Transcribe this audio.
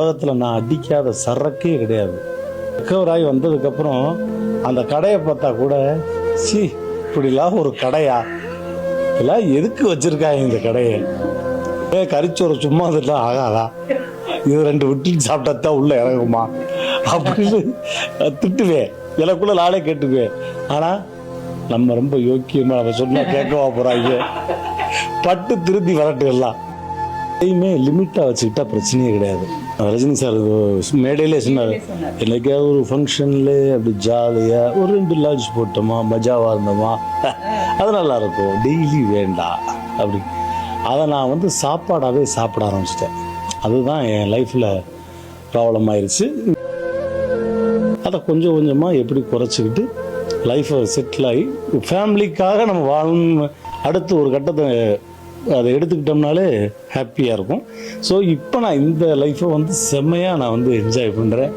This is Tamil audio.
உலகத்தில் நான் அடிக்காத சரக்கே கிடையாது. ரெக்கவர் ஆகி வந்ததுக்கப்புறம் அந்த கடையை பார்த்தா கூட இப்படிலாம் ஒரு கடையா, இதெல்லாம் எதுக்கு வச்சிருக்காங்க இந்த கடையை, கறிச்சோறு சும்மா அதெல்லாம் ஆகாதா, இது 2 விட்டு சாப்பிட்டா தான் உள்ள இறங்குமா அப்படின்னு திட்டுவேன். எனக்குள்ள நாளே கேட்டுக்குவேன். ஆனால் நம்ம ரொம்ப யோக்கியமாக நம்ம சொன்னால் கேட்கவா போகிறாங்க, பட்டு திருப்பி வரட்டு எல்லாம் எதையுமே லிமிட்டாக வச்சுக்கிட்டா பிரச்சனையே கிடையாது. ரஜினி சார் மேடையிலே சொன்னார், என்னைக்காவது ஒரு ஃபங்க்ஷனில் அப்படி ஜாலியாக ஒரு 2 லாட்ஜ் போட்டோமா, மஜாவாக இருந்தோமா, அது நல்லாயிருக்கும், டெய்லி வேண்டாம் அப்படி. அதை நான் சாப்பாடாகவே சாப்பிட ஆரம்பிச்சிட்டேன். அதுதான் என் லைஃப்பில் ப்ராப்ளம் ஆயிடுச்சு. அதை கொஞ்சம் கொஞ்சமாக எப்படி குறைச்சிக்கிட்டு லைஃப்பை செட்டில் ஆகி ஃபேமிலிக்காக நம்ம வாழணும், அடுத்து ஒரு கட்டத்தை அதை எடுத்துக்கிட்டோம்னாலே ஹாப்பியாக இருக்கும். ஸோ இப்போ நான் இந்த லைஃப்பை செம்மையாக நான் என்ஜாய் பண்ணுறேன்.